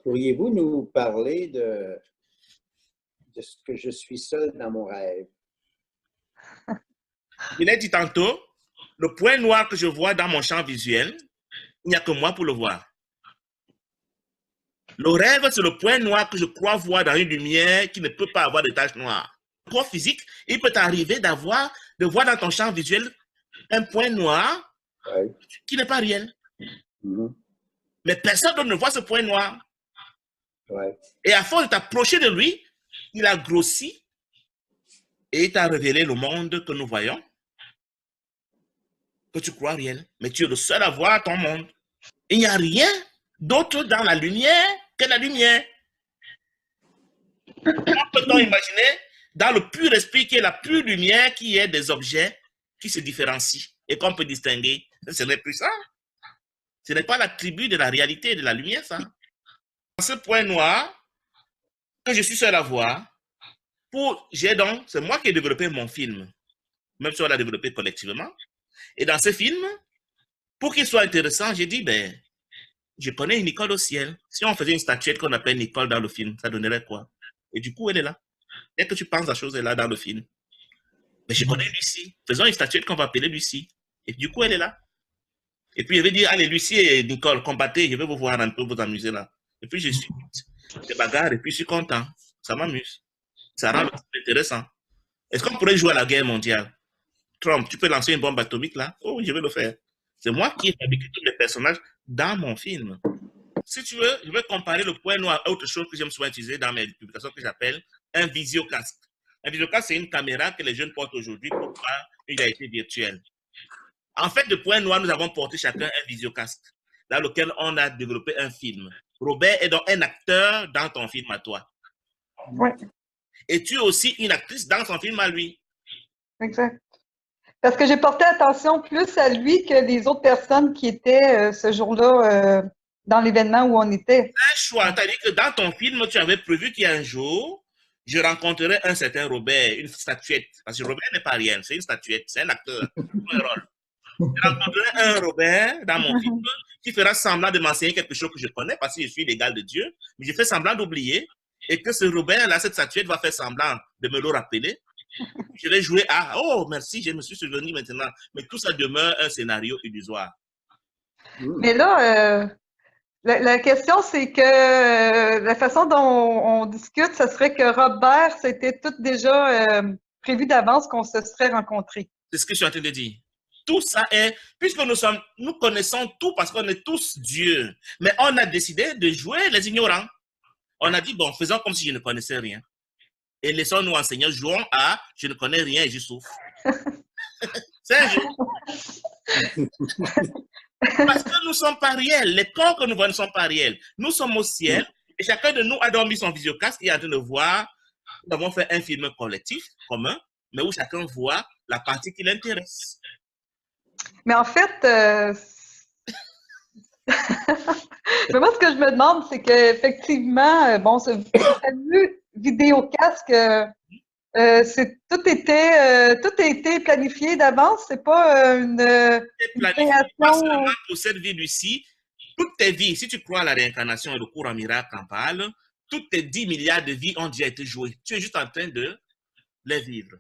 Pourriez-vous nous parler de ce que je suis seul dans mon rêve? Je l'ai dit tantôt, le point noir que je vois dans mon champ visuel, il n'y a que moi pour le voir. Le rêve, c'est le point noir que je crois voir dans une lumière qui ne peut pas avoir de taches noires. Le corps physique, il peut t'arriver de voir dans ton champ visuel un point noir qui n'est pas réel. Mais personne d'autre ne voit ce point noir. Et à force de t'approcher de lui, il a grossi et il t'a révélé le monde que nous voyons, que tu crois réel. Mais tu es le seul à voir ton monde. Il n'y a rien d'autre dans la lumière que la lumière. Comment peut-on imaginer dans le pur esprit qui est la pure lumière, qui est des objets qui se différencient et qu'on peut distinguer? Ce n'est plus ça. Ce n'est pas l'attribut de la réalité de la lumière, ça. Dans ce point noir, que je suis seul à voir, c'est moi qui ai développé mon film, même si on l'a développé collectivement. Et dans ce film, pour qu'il soit intéressant, j'ai dit, je connais une Nicole au ciel. Si on faisait une statuette qu'on appelle Nicole dans le film, ça donnerait quoi? Et du coup, elle est là. Dès que tu penses à la chose, elle est là dans le film. Mais je connais Lucie. Faisons une statuette qu'on va appeler Lucie. Et du coup, elle est là. Et puis, je vais dire, allez, Lucie et Nicole, combattez, je vais vous voir un peu, vous amuser là. Et puis, je suis des bagarres et puis je suis content. Ça m'amuse. Ça rend le film intéressant. Est-ce qu'on pourrait jouer à la guerre mondiale? Trump, tu peux lancer une bombe atomique là? Oh, je vais le faire. C'est moi qui ai fabriqué tous les personnages dans mon film. Si tu veux, je vais comparer le point noir à autre chose que j'aime souvent utiliser dans mes publications que j'appelle un visiocasque. Un visiocasque, c'est une caméra que les jeunes portent aujourd'hui pour faire une réalité virtuelle. En fait, de point noir, nous avons porté chacun un visiocasque dans lequel on a développé un film. Robert est donc un acteur dans ton film à toi. Oui. Et tu es aussi une actrice dans son film à lui. Exact. Parce que j'ai porté attention plus à lui que les autres personnes qui étaient ce jour-là dans l'événement où on était. Un choix. C'est-à-dire que dans ton film, tu avais prévu qu'il y a un jour, je rencontrerai un certain Robert, une statuette. Parce que Robert n'est pas rien, c'est une statuette, c'est un acteur, un rôle. Je rencontrerai un Robert dans mon film qui fera semblant de m'enseigner quelque chose que je connais parce que je suis l'égal de Dieu, mais je fais semblant d'oublier et que ce Robert-là, cette statuette va faire semblant de me le rappeler. Je vais jouer à « Oh, merci, je me suis souvenu maintenant. » Mais tout ça demeure un scénario illusoire. Mais là, la question, c'est que la façon dont on discute, ce serait que Robert, c'était tout déjà prévu d'avance qu'on se serait rencontrés. C'est ce que je suis en train de dire. Tout ça est, puisque nous connaissons tout parce qu'on est tous Dieu, mais on a décidé de jouer les ignorants. On a dit, bon, faisons comme si je ne connaissais rien. Et laissons-nous enseigner, jouons à je ne connais rien et je souffre. C'est un jeu. Parce que nous ne sommes pas réels. Les corps que nous voyons ne sont pas réels. Nous sommes au ciel et chacun de nous a dormi son visiocasque et est en train de voir. Nous avons fait un film collectif, commun, mais où chacun voit la partie qui l'intéresse. Mais en fait, mais moi, ce que je me demande, c'est qu'effectivement, bon, ce fameux vidéocasque, tout a été planifié d'avance. C'est pas une création. Pas seulement pour cette vie-ci, toutes tes vies, si tu crois à la réincarnation et le cours en miracle en parle, toutes tes 10 milliards de vies ont déjà été jouées. Tu es juste en train de les vivre.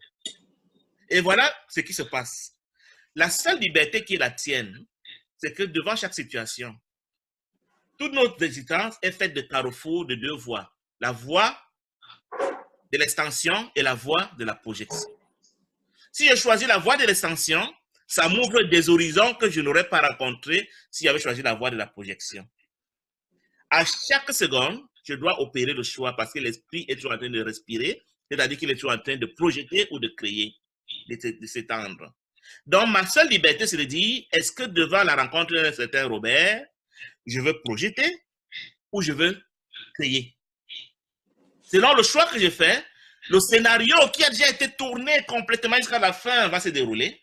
Et voilà ce qui se passe. La seule liberté qui est la tienne, c'est que devant chaque situation, toute notre existence est faite de carrefours de deux voies. La voie de l'extension et la voie de la projection. Si je choisis la voie de l'extension, ça m'ouvre des horizons que je n'aurais pas rencontrés si j'avais choisi la voie de la projection. À chaque seconde, je dois opérer le choix parce que l'esprit est toujours en train de respirer, c'est-à-dire qu'il est toujours en train de projeter ou de créer, de s'étendre. Donc, ma seule liberté, c'est de dire, est-ce que devant la rencontre d'un certain Robert, je veux projeter ou je veux créer? Selon le choix que je fais, le scénario qui a déjà été tourné complètement jusqu'à la fin va se dérouler.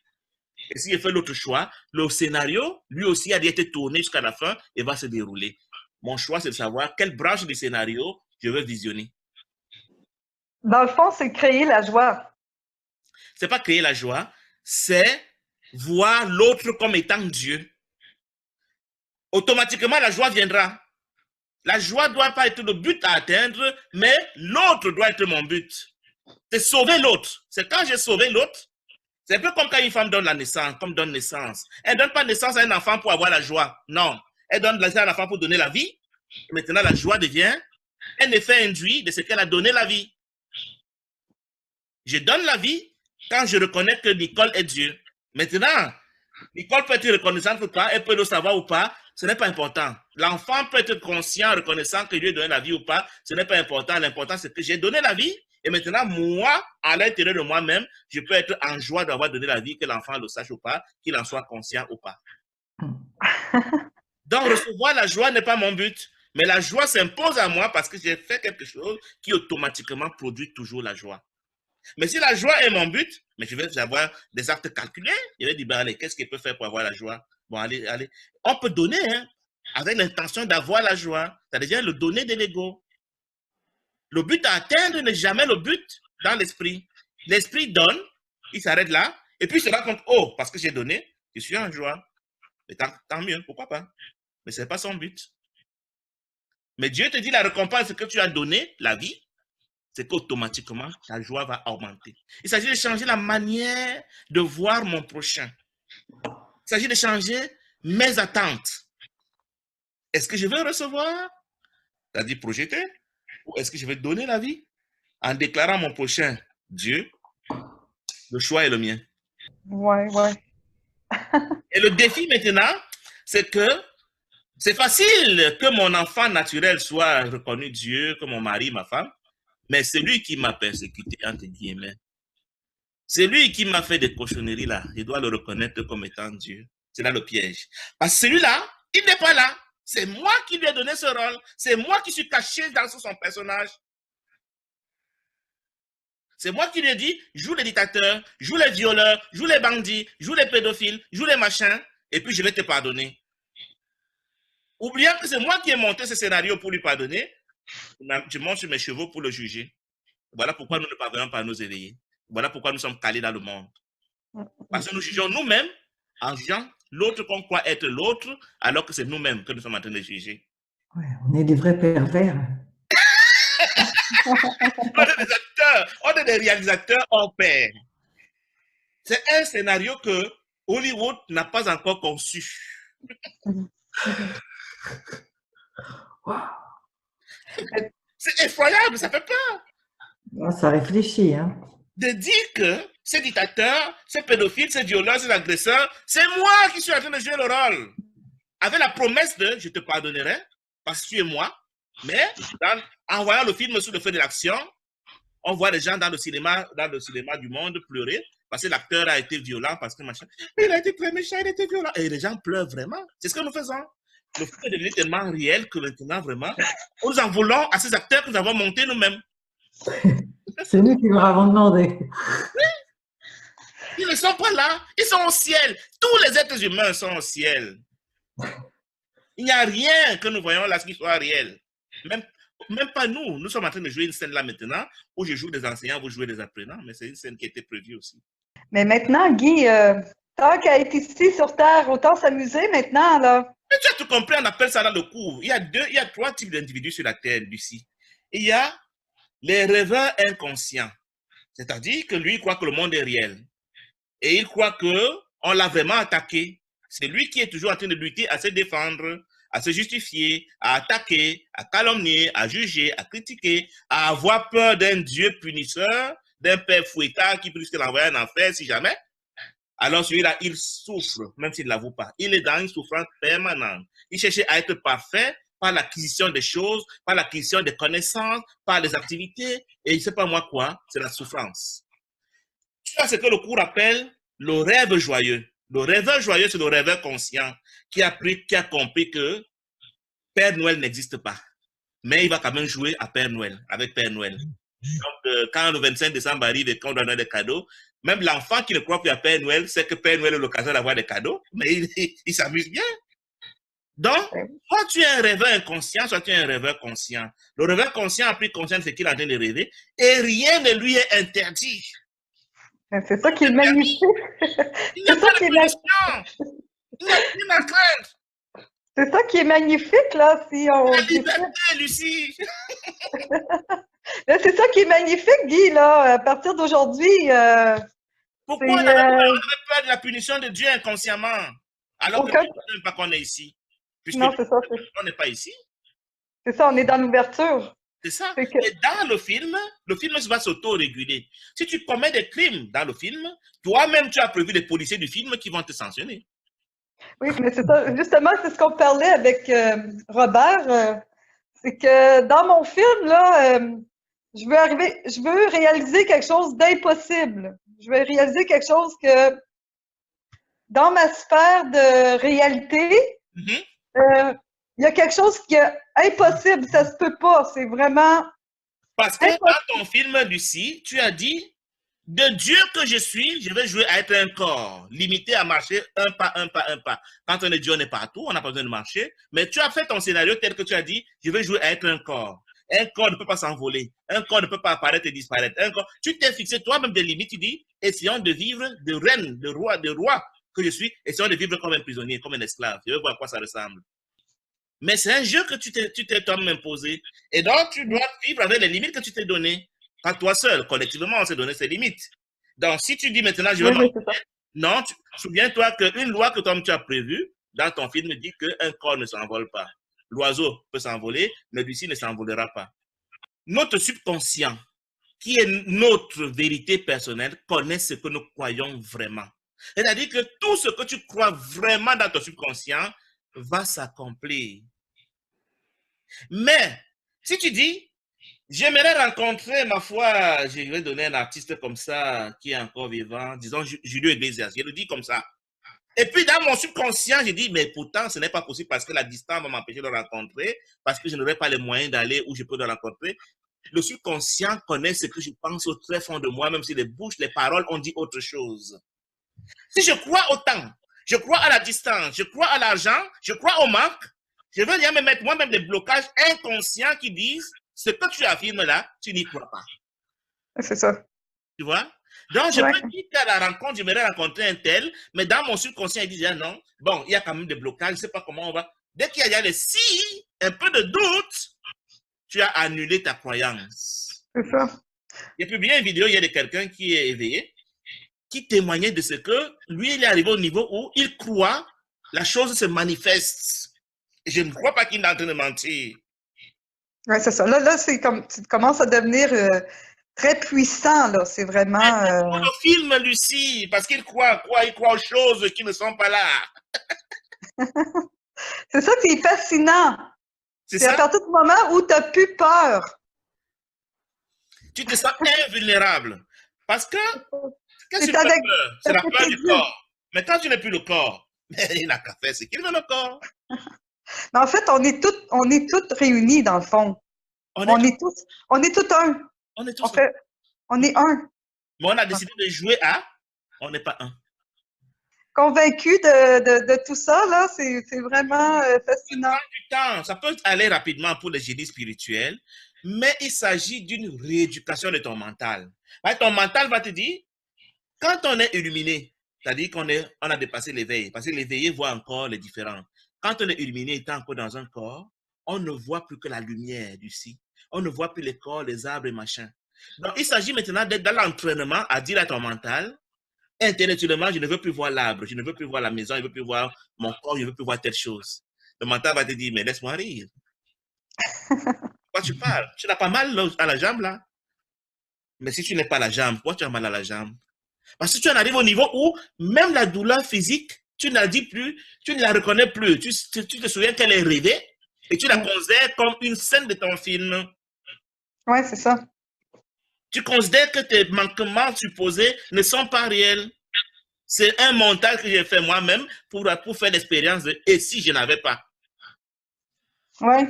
Et si je fais l'autre choix, le scénario, lui aussi, a déjà été tourné jusqu'à la fin et va se dérouler. Mon choix, c'est de savoir quelle branche du scénario je veux visionner. Dans le fond, c'est créer la joie. C'est pas créer la joie, c'est voir l'autre comme étant Dieu. Automatiquement, la joie viendra. La joie ne doit pas être le but à atteindre, mais l'autre doit être mon but. C'est sauver l'autre. C'est quand j'ai sauvé l'autre. C'est un peu comme quand une femme donne la naissance, comme donne naissance. Elle ne donne pas naissance à un enfant pour avoir la joie. Non. Elle donne naissance à un enfant pour donner la vie. Et maintenant, la joie devient un effet induit de ce qu'elle a donné la vie. Je donne la vie quand je reconnais que Nicole est Dieu. Maintenant, Nicole peut être reconnaissante ou pas, elle peut le savoir ou pas, ce n'est pas important. L'enfant peut être conscient, reconnaissant que Dieu a donné la vie ou pas, ce n'est pas important. L'important, c'est que j'ai donné la vie et maintenant, moi, à l'intérieur de moi-même, je peux être en joie d'avoir donné la vie, que l'enfant le sache ou pas, qu'il en soit conscient ou pas. Donc, recevoir la joie n'est pas mon but, mais la joie s'impose à moi parce que j'ai fait quelque chose qui automatiquement produit toujours la joie. Mais si la joie est mon but, mais je vais avoir des actes calculés. Je vais dire, ben allez, qu'est-ce qu'il peut faire pour avoir la joie? Bon, allez, allez. On peut donner hein, avec l'intention d'avoir la joie. Ça devient le donner de l'ego. Le but à atteindre n'est jamais le but dans l'esprit. L'esprit donne, il s'arrête là, et puis il se rend compte, oh, parce que j'ai donné, je suis en joie. Et tant mieux, pourquoi pas? Mais ce n'est pas son but. Mais Dieu te dit la récompense que tu as donné, la vie, c'est qu'automatiquement, ta joie va augmenter. Il s'agit de changer la manière de voir mon prochain. Il s'agit de changer mes attentes. Est-ce que je veux recevoir, c'est-à-dire projeter, ou est-ce que je vais donner la vie en déclarant mon prochain Dieu? Le choix est le mien. Ouais, ouais. Et le défi maintenant, c'est que c'est facile que mon enfant naturel soit reconnu Dieu, que mon mari, ma femme, mais c'est lui qui m'a persécuté, entre guillemets. C'est lui qui m'a fait des cochonneries là. Je dois le reconnaître comme étant Dieu. C'est là le piège. Parce que celui-là, il n'est pas là. C'est moi qui lui ai donné ce rôle. C'est moi qui suis caché dans son personnage. C'est moi qui lui ai dit, joue les dictateurs, joue les violeurs, joue les bandits, joue les pédophiles, joue les machins, et puis je vais te pardonner. Oubliant que c'est moi qui ai monté ce scénario pour lui pardonner, je monte sur mes chevaux pour le juger. Voilà pourquoi nous ne parvenons pas à nous éveiller. Voilà pourquoi nous sommes calés dans le monde. Parce que nous jugeons nous-mêmes en jugeant l'autre qu'on croit être l'autre, alors que c'est nous-mêmes que nous sommes en train de juger. Ouais, on est des vrais pervers. On est des acteurs, on est des réalisateurs en pair. C'est un scénario que Hollywood n'a pas encore conçu. Wow. C'est effroyable, ça fait peur. Ça réfléchit, hein. De dire que ces dictateurs, ces pédophiles, ces violeurs, ces agresseurs, c'est moi qui suis en train de jouer le rôle. Avec la promesse de je te pardonnerai parce que tu es moi. Mais en voyant le film sous le feu de l'action, on voit les gens dans le cinéma du monde pleurer parce que l'acteur a été violent, parce que machin. Il a été très méchant, il a été violent. Et les gens pleurent vraiment. C'est ce que nous faisons. Le film est devenu tellement réel que maintenant, vraiment, nous en voulons à ces acteurs que nous avons montés nous-mêmes. C'est nous qui leur avons demandé. Oui. Ils ne sont pas là. Ils sont au ciel. Tous les êtres humains sont au ciel. Il n'y a rien que nous voyons là qui soit réel. Même pas nous. Nous sommes en train de jouer une scène là maintenant où je joue des enseignants, vous jouez des apprenants, mais c'est une scène qui était prévue aussi. Mais maintenant, Guy, tant qu'à être ici sur Terre, autant s'amuser maintenant, là. Mais tu as tout compris, on appelle ça dans le cours. Il y a 3 types d'individus sur la Terre, Lucie. Il y a les rêveurs inconscients. C'est-à-dire que lui, il croit que le monde est réel. Et il croit qu'on l'a vraiment attaqué. C'est lui qui est toujours en train de lutter à se défendre, à se justifier, à attaquer, à calomnier, à juger, à critiquer, à avoir peur d'un Dieu punisseur, d'un père fouettard qui peut l'envoyer en enfer si jamais. Alors celui-là, il souffre, même s'il ne l'avoue pas. Il est dans une souffrance permanente. Il cherchait à être parfait par l'acquisition des choses, par l'acquisition des connaissances, par les activités, et je ne sais pas moi quoi, c'est la souffrance. C'est ce que le cours appelle le rêve joyeux. Le rêveur joyeux, c'est le rêveur conscient qui a compris que Père Noël n'existe pas. Mais il va quand même jouer à Père Noël, avec Père Noël. Donc, quand le 25 décembre arrive et qu'on donne des cadeaux, même l'enfant qui ne croit plus à Père Noël sait que Père Noël est l'occasion d'avoir des cadeaux, mais il s'amuse bien. Donc, soit tu es un rêveur inconscient, soit tu es un rêveur conscient. Le rêveur conscient a pris conscience de ce qu'il est en train de rêver et rien ne lui est interdit. C'est ça qui est magnifique. Il n'y a pas de punition. Il n'y a aucune crainte. C'est ça qui est magnifique, là, si on La décide. liberté, Lucie! Là, c'est ça qui est magnifique, Guy, là. À partir d'aujourd'hui, Pourquoi c'est on aurait peur de la punition de Dieu inconsciemment? Alors que aucun... Dieu ne veut pas qu'on est ici. Puisque Non, c'est ça, on n'est pas ici. c'est ça, on est dans l'ouverture. C'est ça. C'est que... Et dans le film va s'auto-réguler. Si tu commets des crimes dans le film, toi-même, tu as prévu des policiers du film qui vont te sanctionner. Oui, mais c'est ça. Justement, c'est ce qu'on parlait avec Robert. C'est que dans mon film, là, je veux réaliser quelque chose d'impossible. Je veux réaliser quelque chose que dans ma sphère de réalité, il y a quelque chose qui est impossible, ça se peut pas. C'est vraiment. Parce que dans ton film, Lucie, tu as dit de Dieu que je suis, je vais jouer à être un corps, limité à marcher un pas, un pas, un pas. Quand on est Dieu, on est partout, on n'a pas besoin de marcher. Mais tu as fait ton scénario tel que tu as dit, je vais jouer à être un corps. Un corps ne peut pas s'envoler. Un corps ne peut pas apparaître et disparaître. Un corps, tu t'es fixé toi-même des limites. Tu dis, essayons de vivre de reine, de roi que je suis. Essayons de vivre comme un prisonnier, comme un esclave. Je veux voir à quoi ça ressemble. Mais c'est un jeu que tu t'es toi-même imposé. Et donc, tu dois vivre avec les limites que tu t'es données. Pas toi seul. Collectivement, on s'est donné ses limites. Donc, si tu dis maintenant, je vais Oui, non, souviens-toi qu'une loi que toi tu as prévue dans ton film dit qu'un corps ne s'envole pas. L'oiseau peut s'envoler, mais Lucie ne s'envolera pas. Notre subconscient, qui est notre vérité personnelle, connaît ce que nous croyons vraiment. C'est-à-dire que tout ce que tu crois vraiment dans ton subconscient va s'accomplir. Mais, si tu dis, j'aimerais rencontrer, ma foi, je vais donner un artiste comme ça, qui est encore vivant, disons Julio Iglesias, je le dis comme ça. Et puis dans mon subconscient, je dis, mais pourtant, ce n'est pas possible parce que la distance va m'empêcher de le rencontrer, parce que je n'aurai pas les moyens d'aller où je peux le rencontrer. Le subconscient connaît ce que je pense au très fond de moi, même si les bouches, les paroles ont dit autre chose. Si je crois au temps, je crois à la distance, je crois à l'argent, je crois au manque, je veux bien me mettre moi-même des blocages inconscients qui disent ce que tu affirmes là, tu n'y crois pas. c'est ça. Tu vois? Donc, je peux dire qu'à la rencontre, j'aimerais rencontrer un tel, mais dans mon subconscient, il dit ah non, bon, il y a quand même des blocages, je ne sais pas comment on va. Dès qu'il y a les si, un peu de doute, tu as annulé ta croyance. C'est ça. J'ai publié une vidéo, il y a de quelqu'un qui est éveillé, qui témoignait de ce que lui, il est arrivé au niveau où il croit, la chose se manifeste. Et je ne crois pas qu'il est en train de mentir. Oui, c'est ça. Là c'est comme, tu commences à devenir très puissant, là. C'est vraiment. C'est le film, Lucie, parce qu'il croit aux choses qui ne sont pas là. C'est ça qui est fascinant. C'est à partir du moment où tu n'as plus peur. Tu te sens invulnérable. Parce que, qu'est-ce que tu as avec... peur? C'est la peur du corps. Mais quand tu n'es plus le corps, il n'a qu'à faire ce qu'il veut le corps. Mais en fait, on est toutes réunis dans le fond. On est tous un. On est tous un. On est un. Mais on a décidé de jouer à, on n'est pas un. Convaincu de tout ça, là, c'est vraiment fascinant. Ça peut aller rapidement pour les génies spirituels, mais il s'agit d'une rééducation de ton mental. Ton mental va te dire, quand on est illuminé, c'est-à-dire qu'on a dépassé l'éveil, parce que l'éveillé voit encore les différents. Quand on est illuminé, étant encore dans un corps, on ne voit plus que la lumière d'ici. On ne voit plus les corps, les arbres et machin. Donc, il s'agit maintenant d'être dans l'entraînement à dire à ton mental, intellectuellement, je ne veux plus voir l'arbre, je ne veux plus voir la maison, je ne veux plus voir mon corps, je ne veux plus voir telle chose. Le mental va te dire, mais laisse-moi rire. Pourquoi tu parles? Tu n'as pas mal à la jambe, là? Mais si tu n'as pas la jambe, pourquoi tu as mal à la jambe? Parce que tu en arrives au niveau où même la douleur physique, tu ne la dis plus, tu ne la reconnais plus. Tu te souviens qu'elle est rêvée et tu la considères comme une scène de ton film. Oui, c'est ça. Tu considères que tes manquements supposés ne sont pas réels. C'est un montage que j'ai fait moi-même pour faire l'expérience de « et si je n'avais pas ». Oui.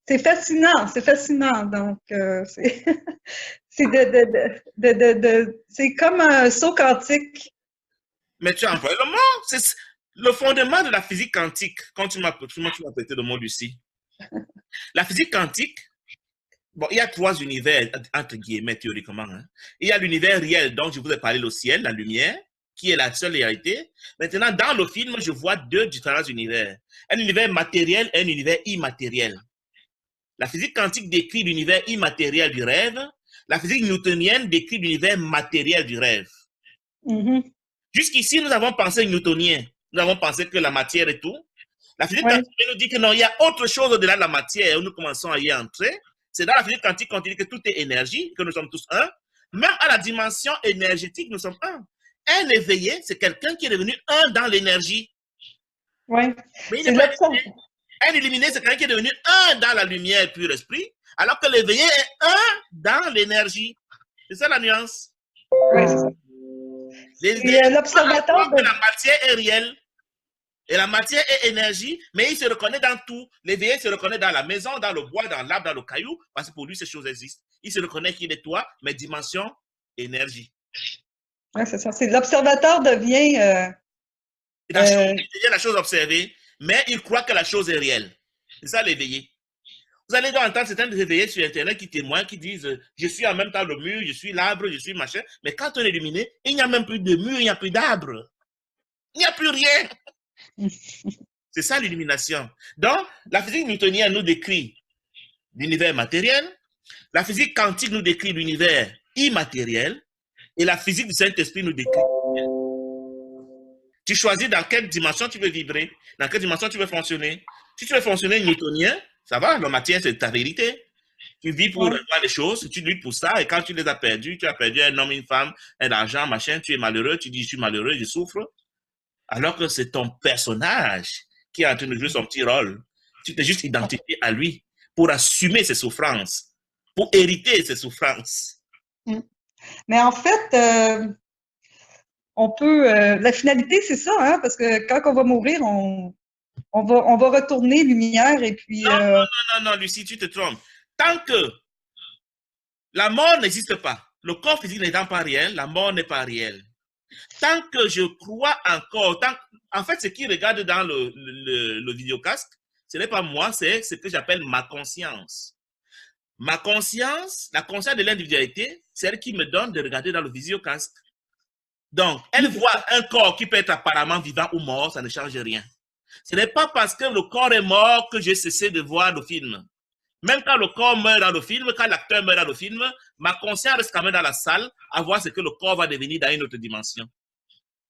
C'est fascinant. Donc, c'est c'est comme un saut quantique. Mais tu as employé le mot. C'est le fondement de la physique quantique. Quand tu m'as prêté le mot Lucie. La physique quantique, bon, il y a 3 univers, entre guillemets, théoriquement. Hein. Il y a l'univers réel dont je vous ai parlé, le ciel, la lumière. qui est la seule réalité. Maintenant, dans le film, je vois deux différents univers. Un univers matériel et un univers immatériel. La physique quantique décrit l'univers immatériel du rêve. La physique newtonienne décrit l'univers matériel du rêve. Jusqu'ici, nous avons pensé newtonien. Nous avons pensé que la matière est tout. La physique quantique nous dit que non, il y a autre chose au-delà de la matière où nous commençons à y entrer. C'est dans la physique quantique qu'on dit que tout est énergie, que nous sommes tous un. Même à la dimension énergétique, nous sommes un. Un éveillé, c'est quelqu'un qui est devenu un dans l'énergie. Oui. Mais il n'est pas illuminé. Un illuminé, c'est quelqu'un qui est devenu un dans la lumière pur esprit, alors que l'éveillé est un dans l'énergie. C'est ça la nuance. Oui, c'est ça. L'observateur de la matière est réelle. Et la matière est énergie, mais il se reconnaît dans tout. L'éveillé se reconnaît dans la maison, dans le bois, dans l'arbre, dans le caillou, parce que pour lui, ces choses existent. Il se reconnaît qu'il est toi, mais dimension énergie. Oui, c'est ça. L'observateur devient... la chose observée, mais il croit que la chose est réelle. C'est ça l'éveillé. Vous allez entendre certains réveillés sur Internet qui témoignent, qui disent « Je suis en même temps le mur, je suis l'arbre, je suis machin. » Mais quand on est illuminé, il n'y a même plus de mur, il n'y a plus d'arbre. Il n'y a plus rien. C'est ça l'illumination. Donc, la physique newtonienne nous décrit l'univers matériel, la physique quantique nous décrit l'univers immatériel, et la physique du Saint-Esprit nous décrit. Tu choisis dans quelle dimension tu veux vibrer, dans quelle dimension tu veux fonctionner. Si tu veux fonctionner newtonien, ça va, la matière, c'est ta vérité. Tu vis pour voir les choses, tu luttes pour ça, et quand tu les as perdus, tu as perdu un homme, une femme, un argent, machin, tu es malheureux, tu dis je suis malheureux, je souffre. Alors que c'est ton personnage qui est en train de jouer son petit rôle. Tu t'es juste identifié à lui pour assumer ses souffrances, pour hériter ses souffrances. Mais en fait, on peut... la finalité, c'est ça, hein, parce que quand on va mourir, on va retourner lumière et puis... Non, Lucie, tu te trompes. Tant que la mort n'existe pas, le corps physique n'étant pas réel, la mort n'est pas réelle. Tant que je crois encore, en fait, ce qui regarde dans le vidéocasque, ce n'est pas moi, c'est ce que j'appelle ma conscience. Ma conscience, la conscience de l'individualité, c'est elle qui me donne de regarder dans le vidéocasque. Donc, elle voit un corps qui peut être apparemment vivant ou mort, ça ne change rien. Ce n'est pas parce que le corps est mort que j'ai cessé de voir le film. Même quand le corps meurt dans le film, quand l'acteur meurt dans le film, ma conscience reste quand même dans la salle à voir ce que le corps va devenir dans une autre dimension.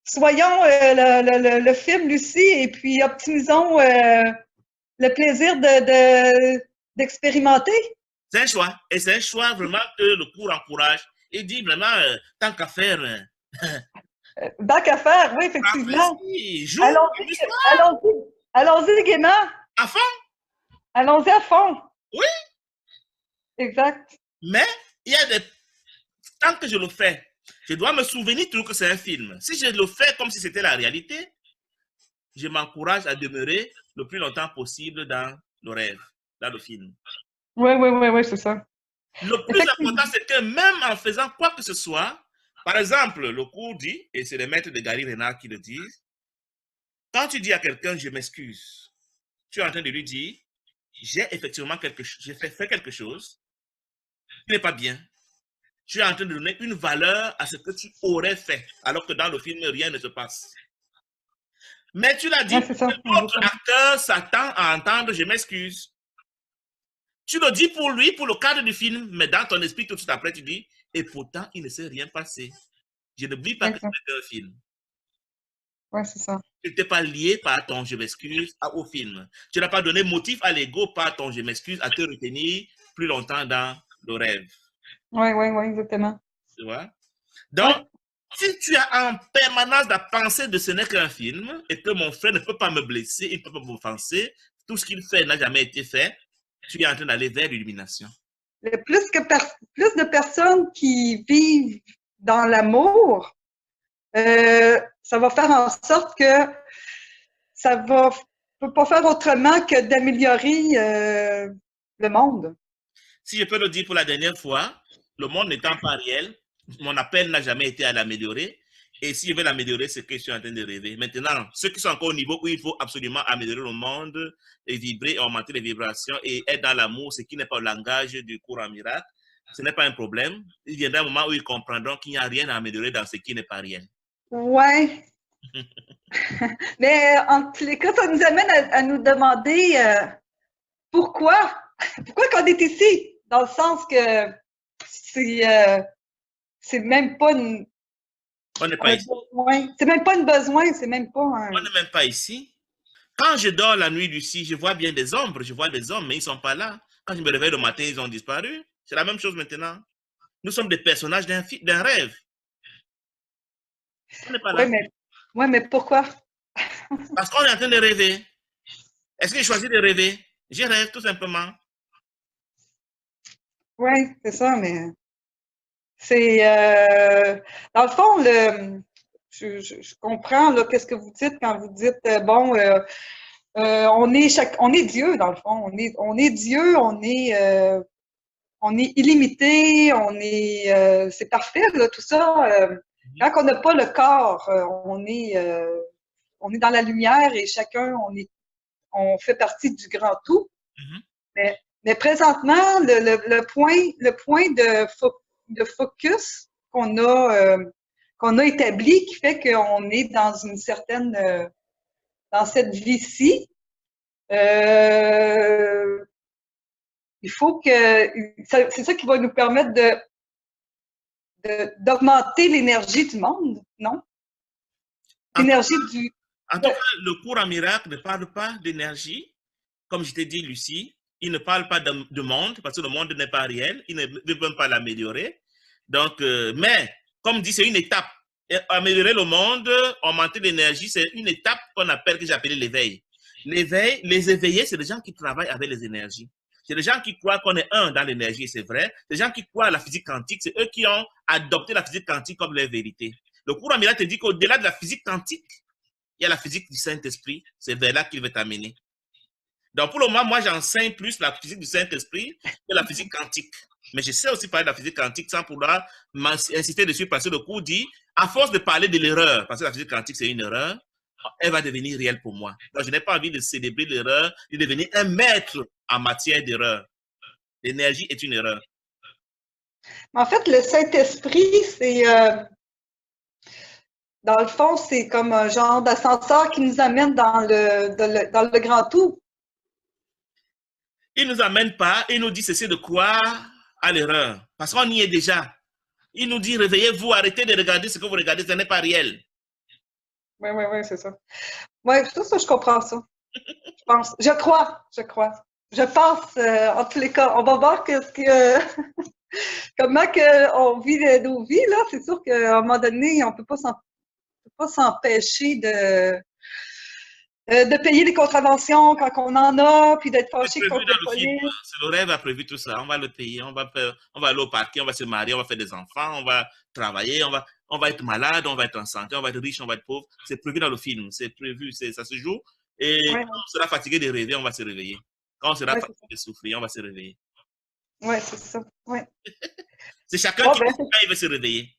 Soyons le film, Lucie, et puis optimisons le plaisir d'expérimenter. C'est un choix. Et c'est un choix vraiment que le cours encourage. Il dit vraiment, tant qu'à faire... tant qu'à faire, oui, effectivement. Allons-y gaiement. À fond. Allons-y à fond. Oui. Exact. Mais il y a des... Tant que je le fais, je dois me souvenir toujours que c'est un film. Si je le fais comme si c'était la réalité, je m'encourage à demeurer le plus longtemps possible dans le rêve, dans le film. Oui, c'est ça. Le plus important, c'est que même en faisant quoi que ce soit, par exemple, le cours dit, et c'est les maîtres de Gary Renard qui le disent, quand tu dis à quelqu'un « je m'excuse », tu es en train de lui dire « j'ai effectivement j'ai fait quelque chose qui n'est pas bien ». Tu es en train de donner une valeur à ce que tu aurais fait, alors que dans le film, rien ne se passe. Mais tu l'as dit, l'autre acteur s'attend à entendre « je m'excuse ». Tu le dis pour lui, pour le cadre du film, mais dans ton esprit, tout de suite après, tu dis « et pourtant, il ne s'est rien passé. Je ne dis pas que c'était un film. » Oui, c'est ça. Tu n'étais pas lié par ton « je m'excuse » au film. Tu n'as pas donné motif à l'ego par ton « je m'excuse » à te retenir plus longtemps dans le rêve. Oui, exactement. Tu vois? Donc, si tu as en permanence la pensée de ce n'est qu'un film et que mon frère ne peut pas me blesser, il ne peut pas m'offenser, tout ce qu'il fait n'a jamais été fait, tu es en train d'aller vers l'illumination. Plus de personnes qui vivent dans l'amour, ça va faire en sorte que ça ne peut pas faire autrement que d'améliorer le monde. Si je peux le dire pour la dernière fois, le monde n'étant pas réel, mon appel n'a jamais été à l'améliorer. Et si je veux l'améliorer, c'est que je suis en train de rêver. Maintenant, ceux qui sont encore au niveau où il faut absolument améliorer le monde et vibrer, augmenter les vibrations et être dans l'amour, ce qui n'est pas le langage du courant miracle, ce n'est pas un problème. Il viendra un moment où ils comprendront qu'il n'y a rien à améliorer dans ce qui n'est pas réel. Ouais. Mais en tous les cas, ça nous amène à nous demander pourquoi? Pourquoi qu'on est ici? Dans le sens que c'est même pas On n'est pas ici. besoin. C'est même pas un besoin, c'est même pas un. On n'est même pas ici. Quand je dors la nuit d'ici, je vois bien des ombres, je vois des hommes, mais ils ne sont pas là. Quand je me réveille le matin, ils ont disparu. C'est la même chose maintenant. Nous sommes des personnages d'un rêve. On n'est pas là. Ouais, mais pourquoi? Parce qu'on est en train de rêver. Est-ce que j'ai choisi de rêver? Je rêve tout simplement. Oui, c'est ça, mais c'est dans le fond, je comprends là, qu'est-ce que vous dites quand vous dites bon, on est Dieu dans le fond, on est Dieu, on est illimité, c'est parfait là, tout ça. Quand on n'a pas le corps, on est dans la lumière et chacun on fait partie du grand tout. Mais présentement, le point de focus qu'on a établi qui fait qu'on est dans une certaine dans cette vie-ci, il faut que c'est ça qui va nous permettre d'augmenter l'énergie du monde, non? L'énergie du. En tout cas, le cours en miracle ne parle pas d'énergie. Comme je t'ai dit, Lucie, il ne parle pas de monde, parce que le monde n'est pas réel. Il ne veut même pas l'améliorer. Donc, mais, comme dit, c'est une étape. Améliorer le monde, augmenter l'énergie, c'est une étape que j'ai appelée l'éveil. L'éveil, les éveillés, c'est les gens qui travaillent avec les énergies. C'est les gens qui croient qu'on est un dans l'énergie, c'est vrai. Les gens qui croient à la physique quantique, c'est eux qui ont adopté la physique quantique comme leur vérité. Le cours en miracle te dit qu'au-delà de la physique quantique, il y a la physique du Saint-Esprit. C'est vers là qu'il veut t'amener. Donc, pour le moment, moi, j'enseigne plus la physique du Saint-Esprit que la physique quantique. Mais je sais aussi parler de la physique quantique sans pouvoir insister dessus parce que le cours dit, à force de parler de l'erreur, parce que la physique quantique, c'est une erreur, elle va devenir réelle pour moi. Donc, je n'ai pas envie de célébrer l'erreur, de devenir un maître en matière d'erreur. L'énergie est une erreur. En fait, le Saint-Esprit, c'est dans le fond, c'est comme un genre d'ascenseur qui nous amène dans le grand tout. Il ne nous amène pas, il nous dit cessez de croire à l'erreur, parce qu'on y est déjà. Il nous dit réveillez-vous, arrêtez de regarder ce que vous regardez, ce n'est pas réel. Oui, c'est ça. Oui, ça, je comprends ça. Je pense. Je crois. Je pense, en tous les cas, on va voir comment on vit nos vies, là. C'est sûr qu'à un moment donné, on ne peut pas s'empêcher de payer les contraventions quand on en a, puis d'être fâché contre le police. Le rêve a prévu tout ça. On va le payer, on va aller au parquet, on va se marier, on va faire des enfants, on va travailler, on va être malade, on va être en santé, on va être riche, on va être pauvre. C'est prévu dans le film, c'est prévu, ça se joue. Et quand on sera fatigué de rêver, on va se réveiller. Quand on sera fatigué de souffrir, on va se réveiller. Oui, c'est ça. Ouais. C'est chacun qui dit quand il veut se réveiller.